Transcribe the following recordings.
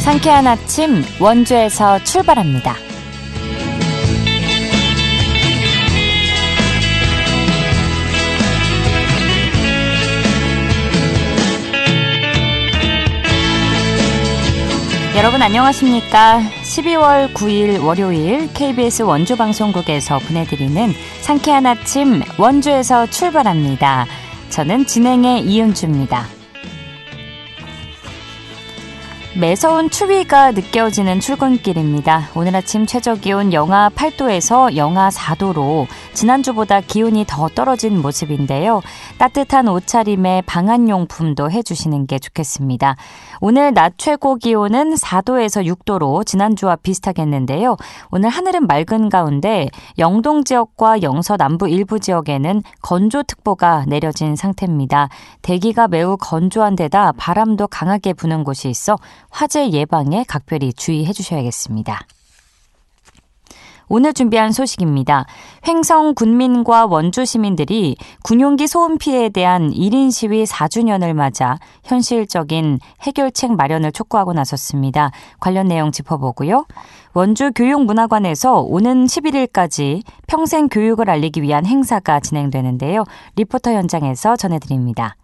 상쾌한 아침 원주에서 출발합니다. 여러분 안녕하십니까? 12월 9일 월요일 KBS 원주방송국에서 보내드리는 상쾌한 아침 원주에서 출발합니다. 저는 진행의 이은주입니다. 매서운 추위가 느껴지는 출근길입니다. 오늘 아침 최저기온 영하 8도에서 영하 4도로 지난주보다 기온이 더 떨어진 모습인데요. 따뜻한 옷차림에 방한용품도 해주시는 게 좋겠습니다. 오늘 낮 최고 기온은 4도에서 6도로 지난주와 비슷하겠는데요. 오늘 하늘은 맑은 가운데 영동 지역과 영서 남부 일부 지역에는 건조특보가 내려진 상태입니다. 대기가 매우 건조한 데다 바람도 강하게 부는 곳이 있어 화재 예방에 각별히 주의해 주셔야겠습니다. 오늘 준비한 소식입니다. 횡성 군민과 원주 시민들이 군용기 소음 피해에 대한 1인 시위 4주년을 맞아 현실적인 해결책 마련을 촉구하고 나섰습니다. 관련 내용 짚어보고요. 원주 교육문화관에서 오는 11일까지 평생 교육을 알리기 위한 행사가 진행되는데요. 리포터 현장에서 전해드립니다.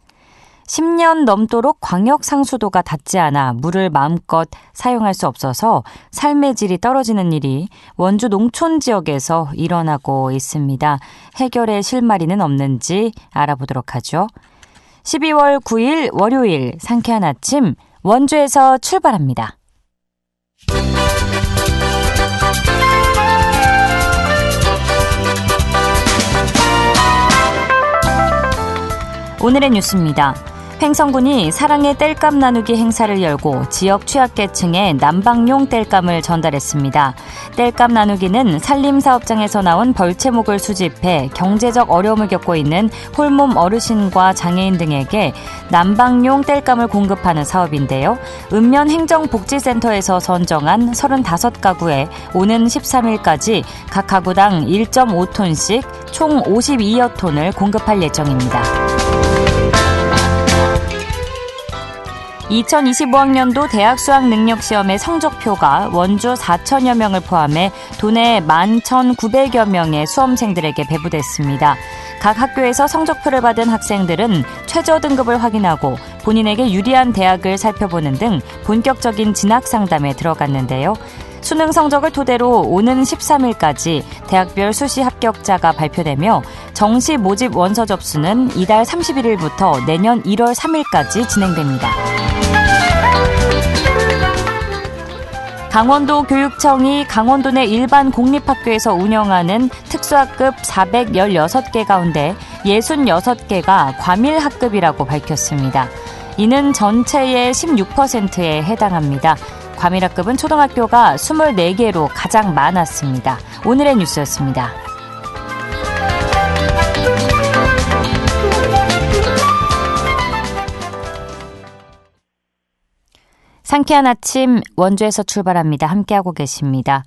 10년 넘도록 광역 상수도가 닿지 않아 물을 마음껏 사용할 수 없어서 삶의 질이 떨어지는 일이 원주 농촌 지역에서 일어나고 있습니다. 해결의 실마리는 없는지 알아보도록 하죠. 12월 9일 월요일 상쾌한 아침 원주에서 출발합니다. 오늘의 뉴스입니다. 횡성군이 사랑의 땔감 나누기 행사를 열고 지역 취약계층에 난방용 땔감을 전달했습니다. 땔감 나누기는 산림사업장에서 나온 벌채목을 수집해 경제적 어려움을 겪고 있는 홀몸 어르신과 장애인 등에게 난방용 땔감을 공급하는 사업인데요. 읍면행정복지센터에서 선정한 35가구에 오는 13일까지 각 가구당 1.5톤씩 총 52여 톤을 공급할 예정입니다. 2025학년도 대학 수학능력시험의 성적표가 원주 4천여 명을 포함해 도내 11,900여 명의 수험생들에게 배부됐습니다. 각 학교에서 성적표를 받은 학생들은 최저 등급을 확인하고 본인에게 유리한 대학을 살펴보는 등 본격적인 진학 상담에 들어갔는데요. 수능 성적을 토대로 오는 13일까지 대학별 수시 합격자가 발표되며 정시 모집 원서 접수는 이달 31일부터 내년 1월 3일까지 진행됩니다. 강원도 교육청이 강원도 내 일반 공립학교에서 운영하는 특수학급 416개 가운데 66개가 과밀학급이라고 밝혔습니다. 이는 전체의 16%에 해당합니다. 과밀학급은 초등학교가 24개로 가장 많았습니다. 오늘의 뉴스였습니다. 상쾌한 아침 원주에서 출발합니다. 함께하고 계십니다.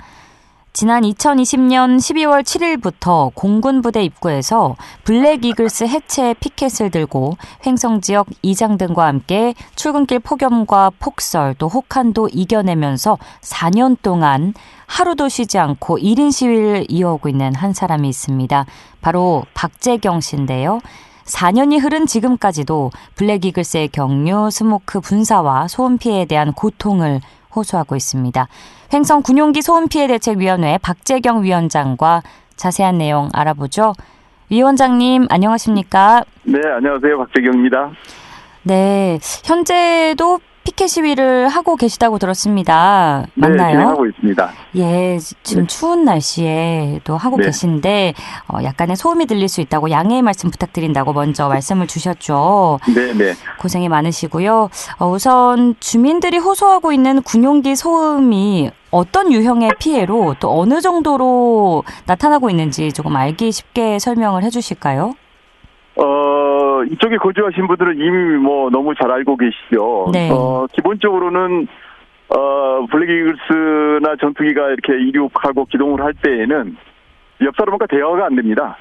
지난 2020년 12월 7일부터 공군부대 입구에서 블랙 이글스 해체 피켓을 들고 횡성 지역 이장 등과 함께 출근길 폭염과 폭설 또 혹한도 이겨내면서 4년 동안 하루도 쉬지 않고 1인 시위를 이어오고 있는 한 사람이 있습니다. 바로 박재경 씨인데요. 4년이 흐른 지금까지도 블랙 이글스의 경유, 스모크 분사와 소음 피해에 대한 고통을 호소하고 있습니다. 횡성 군용기 소음피해 대책위원회 박재경 위원장과 자세한 내용 알아보죠. 위원장님 안녕하십니까? 네, 안녕하세요. 박재경입니다. 네, 현재도 피켓 시위를 하고 계시다고 들었습니다. 맞나요? 네, 진행하고 있습니다. 예, 지금 추운 날씨에도 하고 계신데 약간의 소음이 들릴 수 있다고 양해의 말씀 부탁드린다고 먼저 말씀을 주셨죠. 네. 고생이 많으시고요. 우선 주민들이 호소하고 있는 군용기 소음이 어떤 유형의 피해로 또 어느 정도로 나타나고 있는지 조금 알기 쉽게 설명을 해주실까요? 이쪽에 거주하신 분들은 이미 너무 잘 알고 계시죠. 네. 기본적으로는 블랙 이글스나 전투기가 이렇게 이륙하고 기동을 할 때에는 옆 사람과 대화가 안 됩니다.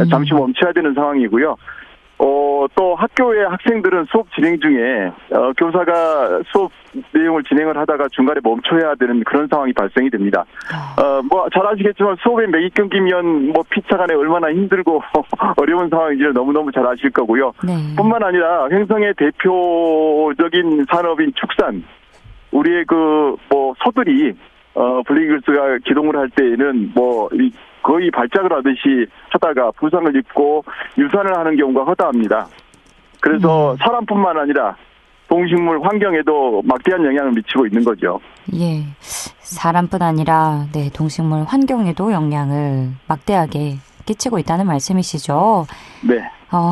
잠시 멈춰야 되는 상황이고요. 또 학교의 학생들은 수업 진행 중에 교사가 수업 내용을 진행을 하다가 중간에 멈춰야 되는 그런 상황이 발생이 됩니다. 잘 아시겠지만 수업에 매기 끊기면 피차간에 얼마나 힘들고 어려운 상황인지를 너무너무 잘 아실 거고요. 네. 뿐만 아니라 횡성의 대표적인 산업인 축산, 우리의 소들이 블랙이글스가 기동을 할 때에는 거의 발작을 하듯이 하다가 부상을 입고 유산을 하는 경우가 허다합니다. 그래서 사람뿐만 아니라 동식물 환경에도 막대한 영향을 미치고 있는 거죠. 예, 사람뿐 아니라 동식물 환경에도 영향을 막대하게 끼치고 있다는 말씀이시죠. 네.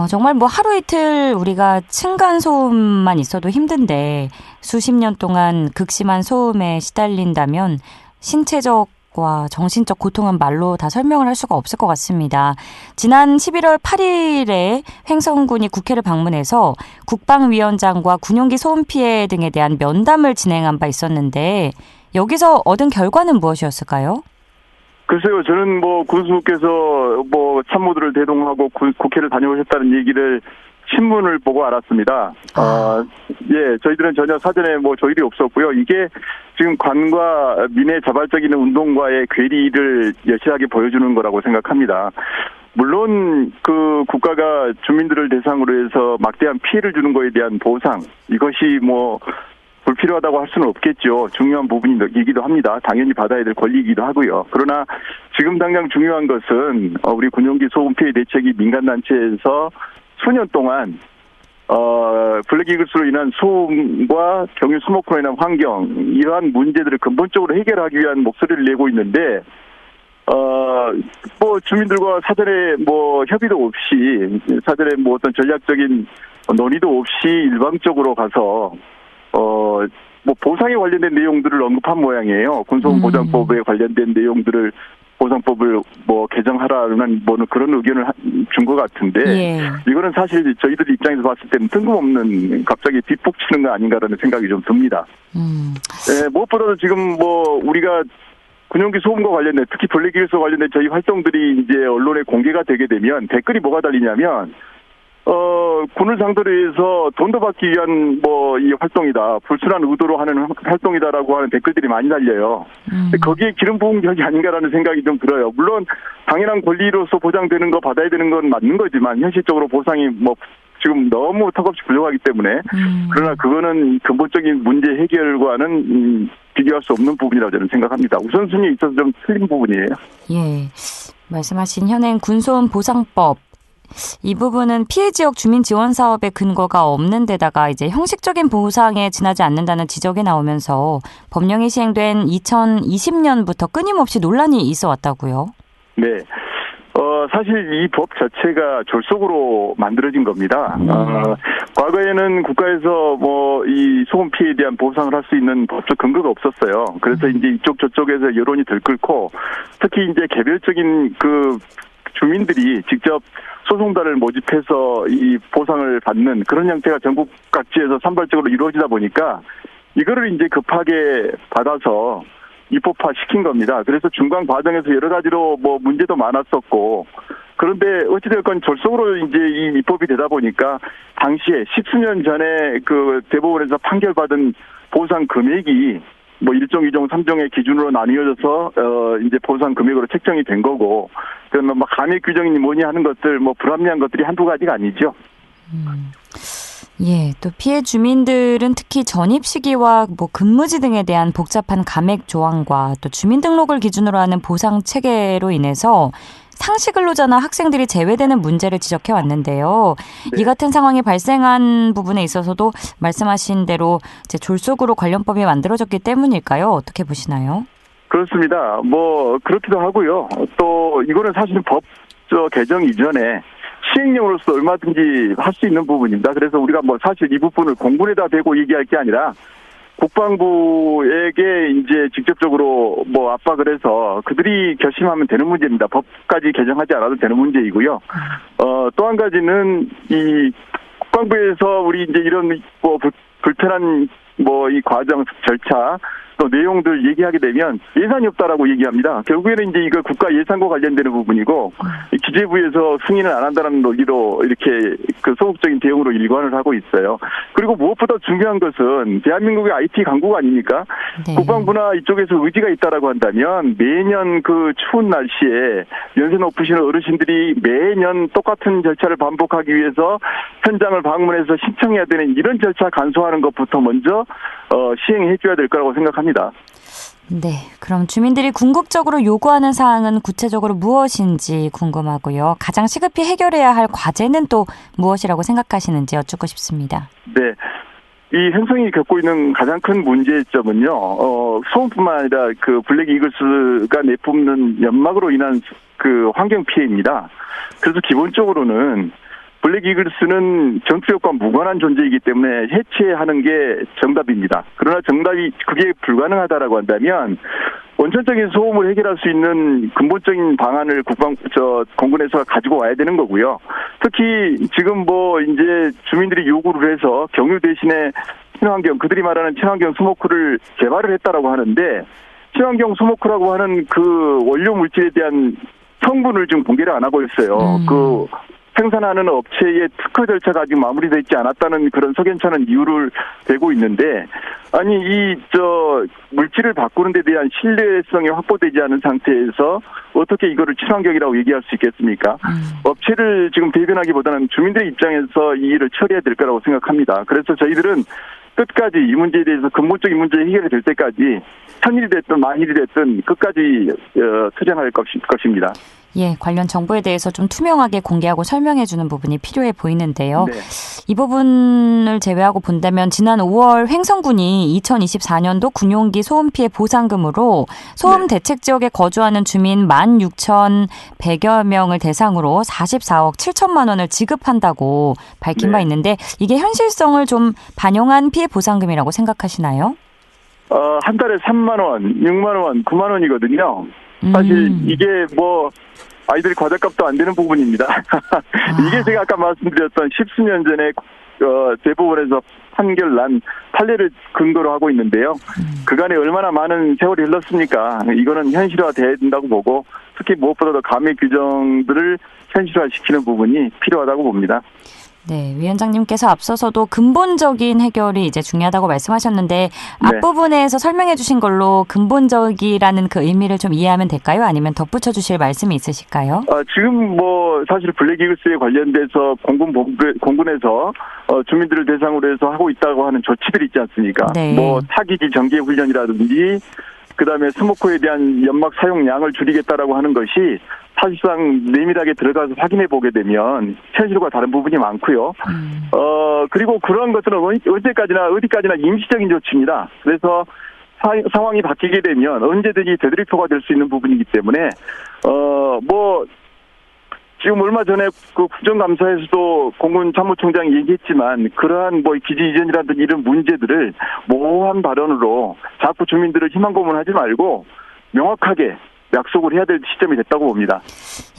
정말 하루 이틀 우리가 층간 소음만 있어도 힘든데 수십 년 동안 극심한 소음에 시달린다면 신체적과 정신적 고통은 말로 다 설명을 할 수가 없을 것 같습니다. 지난 11월 8일에 횡성군이 국회를 방문해서 국방위원장과 군용기 소음 피해 등에 대한 면담을 진행한 바 있었는데 여기서 얻은 결과는 무엇이었을까요? 글쎄요, 저는 군수께서 참모들을 대동하고 국회를 다녀오셨다는 얘기를 신문을 보고 알았습니다. 저희들은 전혀 사전에 조율이 없었고요. 이게 지금 관과 민의 자발적인 운동과의 괴리를 여실하게 보여주는 거라고 생각합니다. 물론 국가가 주민들을 대상으로 해서 막대한 피해를 주는 거에 대한 보상, 이것이 불필요하다고 할 수는 없겠죠. 중요한 부분이기도 합니다. 당연히 받아야 될 권리이기도 하고요. 그러나 지금 당장 중요한 것은 우리 군용기 소음 피해 대책이 민간단체에서 수년 동안 블랙이글스로 인한 소음과 경유 스모크로 인한 환경, 이러한 문제들을 근본적으로 해결하기 위한 목소리를 내고 있는데 주민들과 사전에 협의도 없이, 사전에 어떤 전략적인 논의도 없이 일방적으로 가서 보상에 관련된 내용들을 언급한 모양이에요. 군소음 보장법에 관련된 내용들을 보상법을 개정하라는 그런 의견을 준 것 같은데, 예. 이거는 사실 저희들 입장에서 봤을 때는 뜬금없는 갑자기 뒷북치는 거 아닌가라는 생각이 좀 듭니다. 무엇보다도 지금 우리가 군용기 소음과 관련된, 특히 블랙이글스와 관련된 저희 활동들이 이제 언론에 공개가 되게 되면 댓글이 뭐가 달리냐면 군을 상대로 해서 돈도 받기 위한 이 활동이다, 불순한 의도로 하는 활동이다라고 하는 댓글들이 많이 달려요. 거기에 기름 부은 격이 아닌가라는 생각이 좀 들어요. 물론 당연한 권리로서 보장되는 거 받아야 되는 건 맞는 거지만 현실적으로 보상이 지금 너무 턱없이 부족하기 때문에 그러나 그거는 근본적인 문제 해결과는 비교할 수 없는 부분이라고 저는 생각합니다. 우선순위에 있어서 좀 틀린 부분이에요. 예, 말씀하신 현행 군소음 보상법, 이 부분은 피해 지역 주민 지원 사업의 근거가 없는 데다가 이제 형식적인 보상에 지나지 않는다는 지적이 나오면서 법령이 시행된 2020년부터 끊임없이 논란이 있어 왔다고요. 네. 사실 이 법 자체가 졸속으로 만들어진 겁니다. 과거에는 국가에서 이 소음 피해에 대한 보상을 할 수 있는 법적 근거가 없었어요. 그래서 이제 이쪽 저쪽에서 여론이 들끓고, 특히 이제 개별적인 주민들이 직접 소송단을 모집해서 이 보상을 받는 그런 형태가 전국 각지에서 산발적으로 이루어지다 보니까 이거를 이제 급하게 받아서 입법화 시킨 겁니다. 그래서 중간 과정에서 여러 가지로 문제도 많았었고, 그런데 어찌됐건 졸속으로 이제 이 입법이 되다 보니까 당시에 10수년 전에 대법원에서 판결받은 보상 금액이 1종, 2종, 3종의 기준으로 나뉘어져서 이제 보상 금액으로 책정이 된 거고, 그러면 감액 규정이니 뭐니 하는 것들 불합리한 것들이 한두 가지가 아니죠. 예, 또 피해 주민들은 특히 전입 시기와 근무지 등에 대한 복잡한 감액 조항과 또 주민등록을 기준으로 하는 보상 체계로 인해서 상시 근로자나 학생들이 제외되는 문제를 지적해 왔는데요. 네. 이 같은 상황이 발생한 부분에 있어서도 말씀하신 대로 이제 졸속으로 관련법이 만들어졌기 때문일까요? 어떻게 보시나요? 그렇습니다. 그렇기도 하고요. 또 이거는 사실은 법 개정 이전에 시행령으로서 얼마든지 할 수 있는 부분입니다. 그래서 우리가 사실 이 부분을 공군에다 대고 얘기할 게 아니라 국방부에게 이제 직접적으로 압박을 해서 그들이 결심하면 되는 문제입니다. 법까지 개정하지 않아도 되는 문제이고요. 또 한 가지는 이 국방부에서 우리 이제 이런 불편한 이 과정 절차 또 내용들 얘기하게 되면 예산이 없다라고 얘기합니다. 결국에는 이제 이거 국가 예산과 관련되는 부분이고 기재부에서 승인을 안 한다는 논리로 이렇게 그 소극적인 대응으로 일관을 하고 있어요. 그리고 무엇보다 중요한 것은 대한민국의 IT 강국 아닙니까? 네. 국방부나 이쪽에서 의지가 있다라고 한다면 매년 그 추운 날씨에 연세 높으신 어르신들이 매년 똑같은 절차를 반복하기 위해서 현장을 방문해서 신청해야 되는 이런 절차 간소화하는 것부터 먼저 시행해 줘야 될 거라고 생각합니다. 네, 그럼 주민들이 궁극적으로 요구하는 사항은 구체적으로 무엇인지 궁금하고요. 가장 시급히 해결해야 할 과제는 또 무엇이라고 생각하시는지 여쭙고 싶습니다. 네. 이 행성이 겪고 있는 가장 큰 문제점은요, 소음뿐만 아니라 그 블랙 이글스가 내뿜는 연막으로 인한 그 환경 피해입니다. 그래서 기본적으로는 블랙 이글스는 전투력과 무관한 존재이기 때문에 해체하는 게 정답입니다. 그러나 정답이 그게 불가능하다라고 한다면 원천적인 소음을 해결할 수 있는 근본적인 방안을 공군에서 가지고 와야 되는 거고요. 특히 지금 뭐 이제 주민들이 요구를 해서 경유 대신에 친환경, 그들이 말하는 친환경 스모크를 개발을 했다라고 하는데 친환경 스모크라고 하는 그 원료 물질에 대한 성분을 지금 공개를 안 하고 있어요. 그 생산하는 업체의 특허 절차가 아직 마무리되어 있지 않았다는 그런 석연찮은 이유를 대고 있는데, 아니 물질을 바꾸는 데 대한 신뢰성이 확보되지 않은 상태에서 어떻게 이거를 친환경이라고 얘기할 수 있겠습니까? 업체를 지금 대변하기보다는 주민들의 입장에서 이 일을 처리해야 될 거라고 생각합니다. 그래서 저희들은 끝까지 이 문제에 대해서 근본적인 문제 해결이 될 때까지 천일이 됐든 만일이 됐든 끝까지 투쟁할 것입니다. 예, 관련 정보에 대해서 좀 투명하게 공개하고 설명해 주는 부분이 필요해 보이는데요. 네. 이 부분을 제외하고 본다면 지난 5월 횡성군이 2024년도 군용기 소음 피해 보상금으로 소음 대책 지역에 거주하는 주민 16,100여 명을 대상으로 44억 7천만 원을 지급한다고 밝힌 바 있는데 이게 현실성을 좀 반영한 피해 보상금이라고 생각하시나요? 한 달에 3만 원, 6만 원, 9만 원이거든요. 사실 이게 뭐 아이들 과자값도 안 되는 부분입니다. 이게 제가 아까 말씀드렸던 십수년 전에 대법원에서 판결 난 판례를 근거로 하고 있는데요. 그간에 얼마나 많은 세월이 흘렀습니까? 이거는 현실화돼야 된다고 보고 특히 무엇보다도 감액 규정들을 현실화시키는 부분이 필요하다고 봅니다. 네, 위원장님께서 앞서서도 근본적인 해결이 이제 중요하다고 말씀하셨는데 앞부분에서 설명해 주신 걸로 근본적이라는 그 의미를 좀 이해하면 될까요? 아니면 덧붙여 주실 말씀이 있으실까요? 지금 뭐 사실 블랙 이글스에 관련돼서 공군에서 주민들을 대상으로 해서 하고 있다고 하는 조치들이 있지 않습니까? 네. 뭐 타기지 정기 훈련이라든지 그다음에 스모커에 대한 연막 사용량을 줄이겠다라고 하는 것이 사실상 내밀하게 들어가서 확인해 보게 되면 현실과 다른 부분이 많고요. 그리고 그런 것들은 언제까지나 어디까지나 임시적인 조치입니다. 그래서 상황이 바뀌게 되면 언제든지 되돌이표가 될 수 있는 부분이기 때문에 뭐 지금 얼마 전에 그 국정감사에서도 공군 참모총장이 얘기했지만 그러한 뭐 기지 이전이라든지 이런 문제들을 모호한 발언으로 자꾸 주민들을 희망 고문하지 말고 명확하게 약속을 해야 될 시점이 됐다고 봅니다.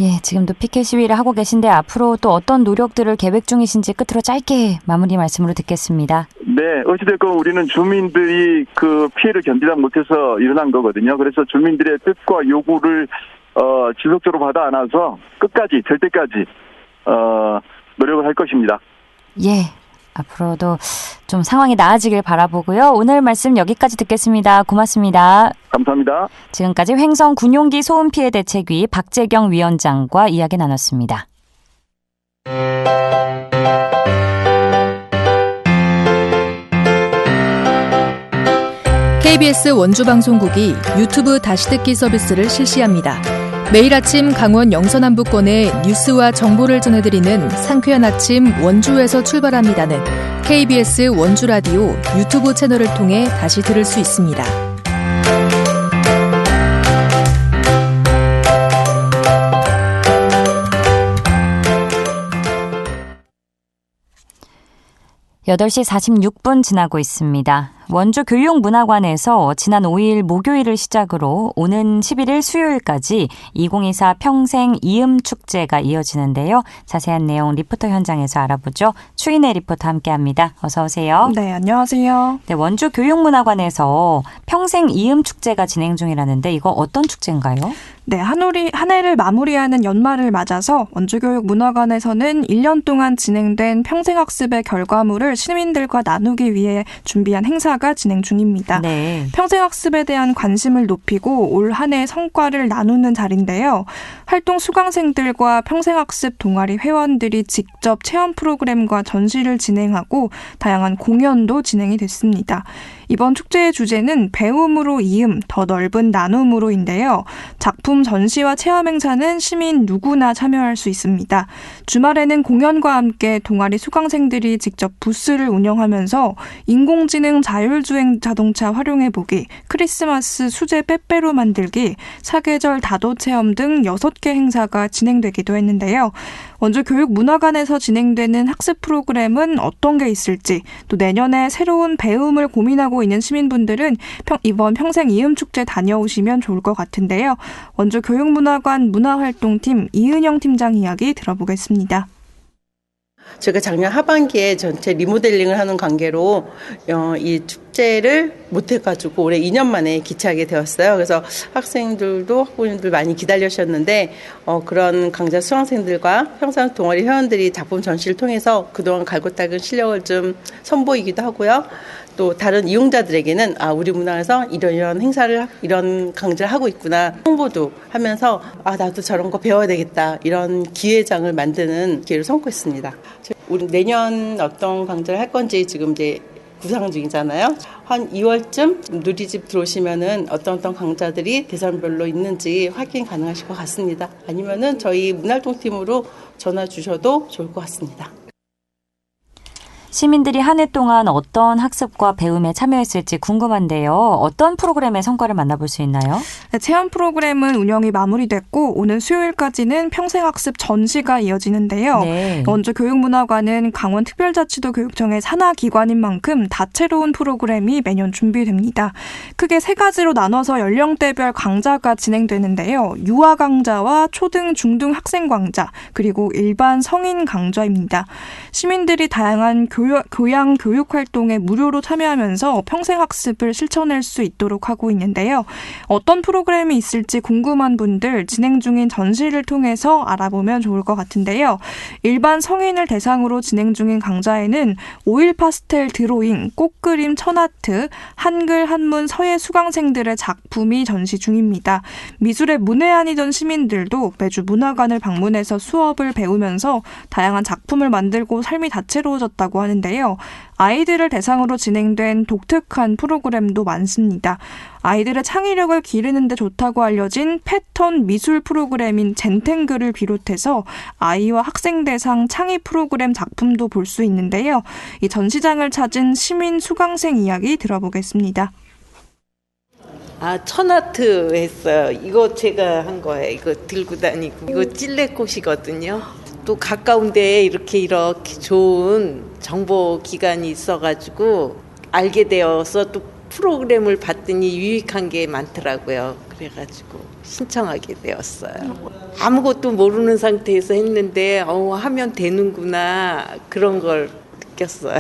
예, 지금도 피켓 시위를 하고 계신데 앞으로 또 어떤 노력들을 계획 중이신지 끝으로 짧게 마무리 말씀으로 듣겠습니다. 네, 어찌됐건 우리는 주민들이 그 피해를 견디다 못해서 일어난 거거든요. 그래서 주민들의 뜻과 요구를 지속적으로 받아 안아서 끝까지 될 때까지 노력을 할 것입니다. 예, 앞으로도 좀 상황이 나아지길 바라보고요. 오늘 말씀 여기까지 듣겠습니다. 고맙습니다. 감사합니다. 지금까지 횡성 군용기 소음 피해 대책위 박재경 위원장과 이야기 나눴습니다. KBS 원주방송국이 유튜브 다시 듣기 서비스를 실시합니다. 매일 아침 강원 영서남부권의 뉴스와 정보를 전해드리는 상쾌한 아침 원주에서 출발합니다는 KBS 원주라디오 유튜브 채널을 통해 다시 들을 수 있습니다. 8시 46분 지나고 있습니다. 원주 교육문화관에서 지난 5일 목요일을 시작으로 오는 11일 수요일까지 2024 평생 이음축제가 이어지는데요. 자세한 내용 리포터 현장에서 알아보죠. 추인혜 리포터 함께합니다. 어서 오세요. 네, 안녕하세요. 네, 원주 교육문화관에서 평생 이음축제가 진행 중이라는데 이거 어떤 축제인가요? 네, 한 해를 마무리하는 연말을 맞아서 원주교육문화관에서는 1년 동안 진행된 평생학습의 결과물을 시민들과 나누기 위해 준비한 행사가 진행 중입니다. 네. 평생학습에 대한 관심을 높이고 올 한 해 성과를 나누는 자리인데요. 활동 수강생들과 평생학습 동아리 회원들이 직접 체험 프로그램과 전시를 진행하고 다양한 공연도 진행이 됐습니다. 이번 축제의 주제는 배움으로 이음, 더 넓은 나눔으로인데요. 작품 전시와 체험 행사는 시민 누구나 참여할 수 있습니다. 주말에는 공연과 함께 동아리 수강생들이 직접 부스를 운영하면서 인공지능 자율주행 자동차 활용해보기, 크리스마스 수제 빼빼로 만들기, 사계절 다도 체험 등 6개 행사가 진행되기도 했는데요. 원주 교육문화관에서 진행되는 학습 프로그램은 어떤 게 있을지, 또 내년에 새로운 배움을 고민하고 있는 시민분들은 이번 평생 이음축제 다녀오시면 좋을 것 같은데요. 원주 교육문화관 문화활동팀 이은영 팀장 이야기 들어보겠습니다. 제가 작년 하반기에 전체 리모델링을 하는 관계로 이 축제를 못해가지고 올해 2년 만에 기차하게 되었어요. 그래서 학생들도 학부모님들 많이 기다리셨는데 그런 강좌 수강생들과 평생 동아리 회원들이 작품 전시를 통해서 그동안 갈고 닦은 실력을 좀 선보이기도 하고요. 또 다른 이용자들에게는 우리 문화에서 이런 행사를 이런 강좌를 하고 있구나 홍보도 하면서 나도 저런 거 배워야 되겠다 이런 기회장을 만드는 기회를 삼고 있습니다. 우리 내년 어떤 강좌를 할 건지 지금 이제 구상 중이잖아요. 한 2월쯤 누리집 들어오시면은 어떤 강좌들이 대선별로 있는지 확인 가능하실 것 같습니다. 아니면은 저희 문화활동팀으로 전화 주셔도 좋을 것 같습니다. 시민들이 한 해 동안 어떤 학습과 배움에 참여했을지 궁금한데요. 어떤 프로그램의 성과를 만나볼 수 있나요? 네, 체험 프로그램은 운영이 마무리됐고 오는 수요일까지는 평생학습 전시가 이어지는데요. 네. 원주 교육문화관은 강원특별자치도 교육청의 산하기관인 만큼 다채로운 프로그램이 매년 준비됩니다. 크게 3가지로 나눠서 연령대별 강좌가 진행되는데요. 유아 강좌와 초등, 중등 학생 강좌, 그리고 일반 성인 강좌입니다. 시민들이 다양한 교양 교육 활동에 무료로 참여하면서 평생학습을 실천할 수 있도록 하고 있는데요. 어떤 프로그램이 있을지 궁금한 분들 진행 중인 전시를 통해서 알아보면 좋을 것 같은데요. 일반 성인을 대상으로 진행 중인 강좌에는 오일 파스텔 드로잉, 꽃그림 천아트, 한글, 한문, 서예 수강생들의 작품이 전시 중입니다. 미술에 문외한이던 시민들도 매주 문화관을 방문해서 수업을 배우면서 다양한 작품을 만들고 삶이 다채로워졌다고 하는데요. 아이들을 대상으로 진행된 독특한 프로그램도 많습니다. 아이들의 창의력을 기르는 데 좋다고 알려진 패턴 미술 프로그램인 젠탱글을 비롯해서 아이와 학생 대상 창의 프로그램 작품도 볼 수 있는데요. 이 전시장을 찾은 시민 수강생 이야기 들어보겠습니다. 천아트 했어요. 이거 제가 한 거예요. 이거 들고 다니고. 이거 찔레꽃이거든요. 또 가까운 데에 이렇게 좋은 정보기관이 있어가지고 알게 되어서 또 프로그램을 봤더니 유익한 게 많더라고요. 그래가지고 신청하게 되었어요. 아무것도 모르는 상태에서 했는데 하면 되는구나 그런 걸 느꼈어요.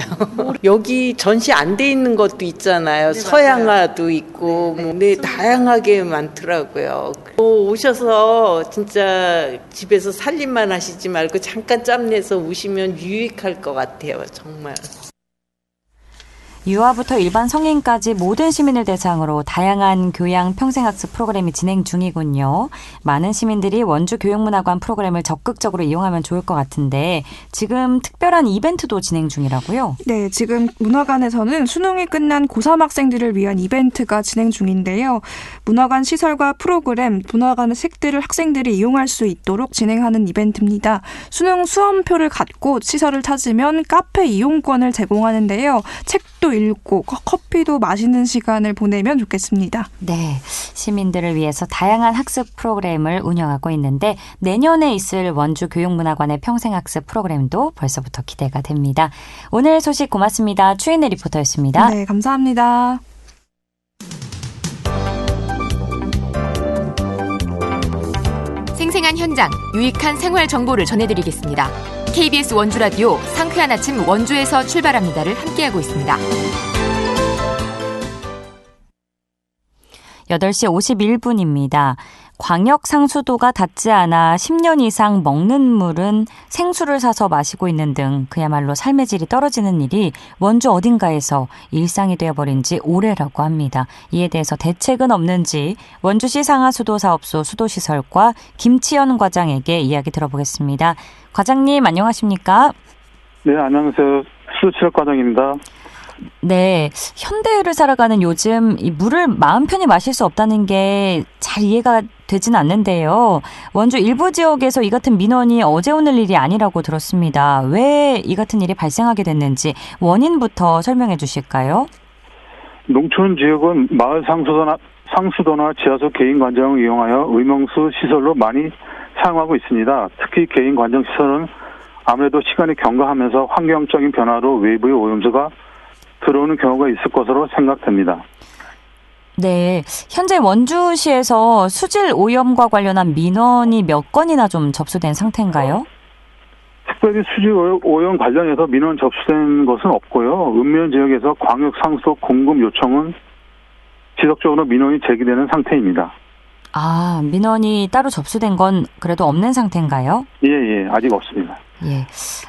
여기 전시 안 돼 있는 것도 있잖아요. 네, 서양화도 있고 네, 다양하게 많더라고요. 오셔서 진짜 집에서 살림만 하시지 말고 잠깐 짬내서 오시면 유익할 것 같아요. 정말. 유아부터 일반 성인까지 모든 시민을 대상으로 다양한 교양 평생학습 프로그램이 진행 중이군요. 많은 시민들이 원주 교육문화관 프로그램을 적극적으로 이용하면 좋을 것 같은데 지금 특별한 이벤트도 진행 중이라고요? 네, 지금 문화관에서는 수능이 끝난 고3 학생들을 위한 이벤트가 진행 중인데요. 문화관 시설과 프로그램, 문화관의 책들을 학생들이 이용할 수 있도록 진행하는 이벤트입니다. 수능 수험표를 갖고 시설을 찾으면 카페 이용권을 제공하는데요. 책 책도 읽고 커피도 마시는 시간을 보내면 좋겠습니다. 네, 시민들을 위해서 다양한 학습 프로그램을 운영하고 있는데 내년에 있을 원주 교육문화관의 평생학습 프로그램도 벌써부터 기대가 됩니다. 오늘 소식 고맙습니다. 추인혜 리포터였습니다. 네, 감사합니다. 생생한 현장, 유익한 생활 정보를 전해드리겠습니다. KBS 원주라디오 상쾌한 아침 원주에서 출발합니다를 함께하고 있습니다. 8시 51분입니다. 광역 상수도가 닿지 않아 10년 이상 먹는 물은 생수를 사서 마시고 있는 등 그야말로 삶의 질이 떨어지는 일이 원주 어딘가에서 일상이 되어버린 지 오래라고 합니다. 이에 대해서 대책은 없는지 원주시 상하수도사업소 수도시설과 김치연 과장에게 이야기 들어보겠습니다. 과장님 안녕하십니까? 네, 안녕하세요. 수도시설 과장입니다. 네, 현대를 살아가는 요즘 이 물을 마음 편히 마실 수 없다는 게 잘 이해가 되진 않는데요. 원주 일부 지역에서 이 같은 민원이 어제 오늘 일이 아니라고 들었습니다. 왜 이 같은 일이 발생하게 됐는지 원인부터 설명해 주실까요? 농촌 지역은 마을 상수도나 지하수 개인 관정을 이용하여 의명수 시설로 많이 사용하고 있습니다. 특히 개인 관정 시설은 아무래도 시간이 경과하면서 환경적인 변화로 외부의 오염수가 들어오는 경우가 있을 것으로 생각됩니다. 네, 현재 원주시에서 수질 오염과 관련한 민원이 몇 건이나 좀 접수된 상태인가요? 특별히 수질 오염 관련해서 민원 접수된 것은 없고요. 읍면 지역에서 광역 상수도 공급 요청은 지속적으로 민원이 제기되는 상태입니다. 아, 민원이 따로 접수된 건 그래도 없는 상태인가요? 예, 아직 없습니다. 예.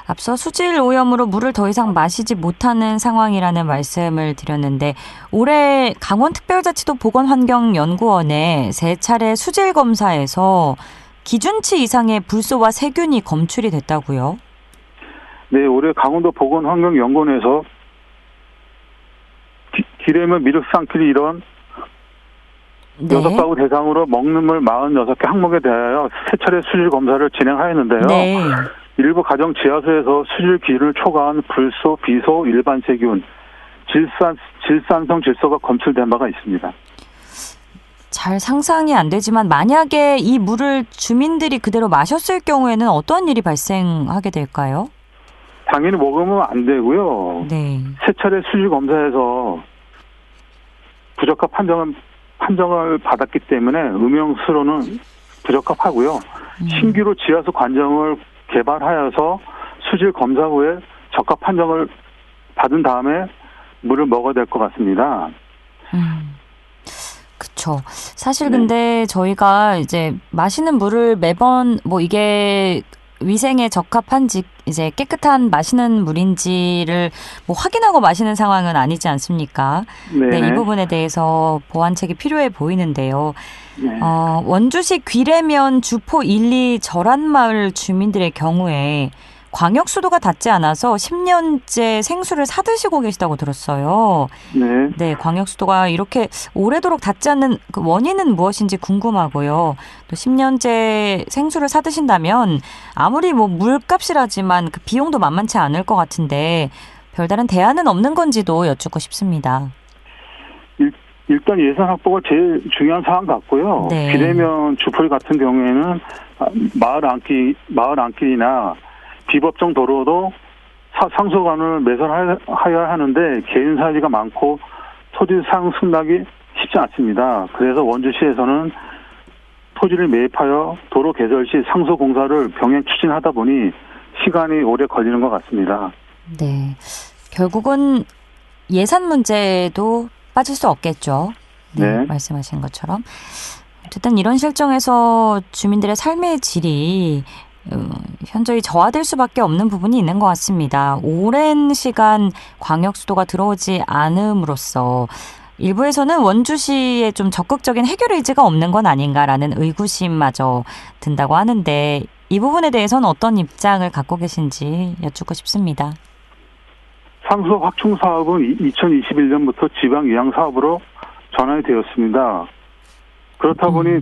앞서 수질 오염으로 물을 더 이상 마시지 못하는 상황이라는 말씀을 드렸는데 올해 강원특별자치도 보건환경연구원에 3차례 수질 검사에서 기준치 이상의 불소와 세균이 검출이 됐다고요? 네, 올해 강원도 보건환경연구원에서 기레물 미륵상킬이 이런 네. 6가구 대상으로 먹는 물 46개 항목에 대하여 3차례 수질 검사를 진행하였는데요. 네. 일부 가정 지하수에서 수질 기준을 초과한 불소, 비소, 일반 세균, 질산성 질소가 검출된 바가 있습니다. 잘 상상이 안 되지만 만약에 이 물을 주민들이 그대로 마셨을 경우에는 어떤 일이 발생하게 될까요? 당연히 먹으면 안 되고요. 네. 3차례 수질 검사에서 부적합 판정을 받았기 때문에 음영수로는 부적합하고요. 신규로 지하수 관정을 개발하여서 수질 검사 후에 적합 판정을 받은 다음에 물을 먹어야 될 것 같습니다. 그쵸. 사실 근데 저희가 이제 마시는 물을 매번 뭐 이게 위생에 적합한지 이제 깨끗한 마시는 물인지를 뭐 확인하고 마시는 상황은 아니지 않습니까? 네, 이 부분에 대해서 보완책이 필요해 보이는데요. 네. 원주시 귀래면 주포 1, 2 절안마을 주민들의 경우에 광역수도가 닿지 않아서 10년째 생수를 사드시고 계시다고 들었어요. 네. 네, 광역수도가 이렇게 오래도록 닿지 않는 그 원인은 무엇인지 궁금하고요. 또 10년째 생수를 사드신다면 아무리 뭐 물값이라지만 그 비용도 만만치 않을 것 같은데 별다른 대안은 없는 건지도 여쭙고 싶습니다. 일단 예산 확보가 제일 중요한 사안 같고요. 네. 비대면 주포 같은 경우에는 마을 안길이나 비법정 도로도 상수관을 매설하여야 하는데 개인 사유가 많고 토지상 승낙이 쉽지 않습니다. 그래서 원주시에서는 토지를 매입하여 도로 개설 시 상수 공사를 병행 추진하다 보니 시간이 오래 걸리는 것 같습니다. 네, 결국은 예산 문제도 빠질 수 없겠죠. 네. 말씀하신 것처럼. 어쨌든 이런 실정에서 주민들의 삶의 질이 현저히 저하될 수밖에 없는 부분이 있는 것 같습니다. 오랜 시간 광역수도가 들어오지 않음으로써 일부에서는 원주시에 좀 적극적인 해결 의지가 없는 건 아닌가라는 의구심마저 든다고 하는데 이 부분에 대해서는 어떤 입장을 갖고 계신지 여쭙고 싶습니다. 상수 확충 사업은 2021년부터 지방 이양 사업으로 전환이 되었습니다. 그렇다 보니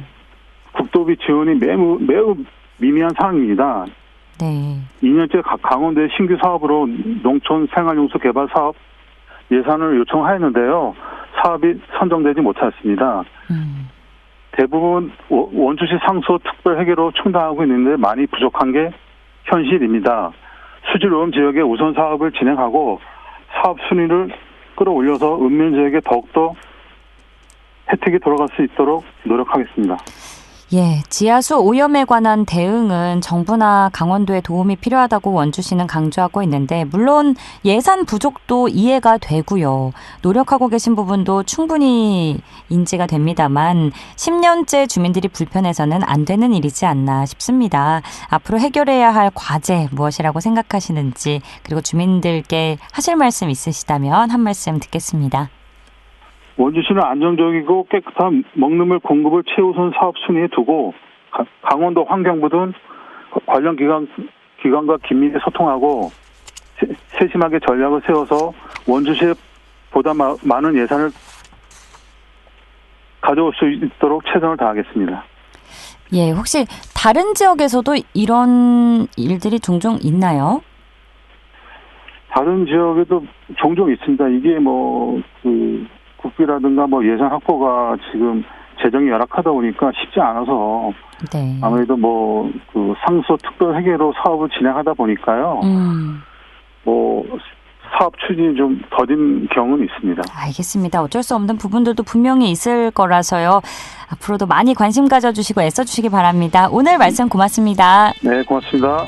국도비 지원이 매우 미미한 상황입니다. 네. 2년째 강원도의 신규 사업으로 농촌 생활용수 개발 사업 예산을 요청하였는데요. 사업이 선정되지 못했습니다. 대부분 원주시 상수 특별회계로 충당하고 있는데 많이 부족한 게 현실입니다. 수질오염 지역에 우선 사업을 진행하고 사업 순위를 끌어올려서 읍면 지역에 더욱더 혜택이 돌아갈 수 있도록 노력하겠습니다. 예, 지하수 오염에 관한 대응은 정부나 강원도의 도움이 필요하다고 원주시는 강조하고 있는데 물론 예산 부족도 이해가 되고요. 노력하고 계신 부분도 충분히 인지가 됩니다만 10년째 주민들이 불편해서는 안 되는 일이지 않나 싶습니다. 앞으로 해결해야 할 과제 무엇이라고 생각하시는지 그리고 주민들께 하실 말씀 있으시다면 한 말씀 듣겠습니다. 원주시는 안정적이고 깨끗한 먹는 물 공급을 최우선 사업 순위에 두고 강원도 환경부 등 관련 기관과 긴밀히 소통하고 세심하게 전략을 세워서 원주시에 보다 많은 예산을 가져올 수 있도록 최선을 다하겠습니다. 예, 혹시 다른 지역에서도 이런 일들이 종종 있나요? 다른 지역에도 종종 있습니다. 이게 국비라든가 예산 확보가 지금 재정이 열악하다 보니까 쉽지 않아서 네. 아무래도 상수 특별회계로 사업을 진행하다 보니까요. 사업 추진이 좀 더딘 경우는 있습니다. 알겠습니다. 어쩔 수 없는 부분들도 분명히 있을 거라서요. 앞으로도 많이 관심 가져주시고 애써주시기 바랍니다. 오늘 말씀 고맙습니다. 네, 고맙습니다.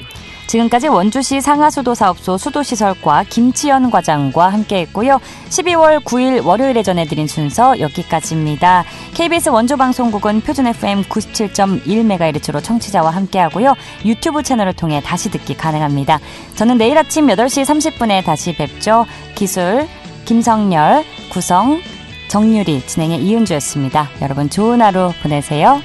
지금까지 원주시 상하수도사업소 수도시설과 김치연 과장과 함께했고요. 12월 9일 월요일에 전해드린 순서 여기까지입니다. KBS 원주방송국은 표준 FM 97.1MHz로 청취자와 함께하고요. 유튜브 채널을 통해 다시 듣기 가능합니다. 저는 내일 아침 8시 30분에 다시 뵙죠. 기술 김성열, 구성 정유리, 진행의 이은주였습니다. 여러분 좋은 하루 보내세요.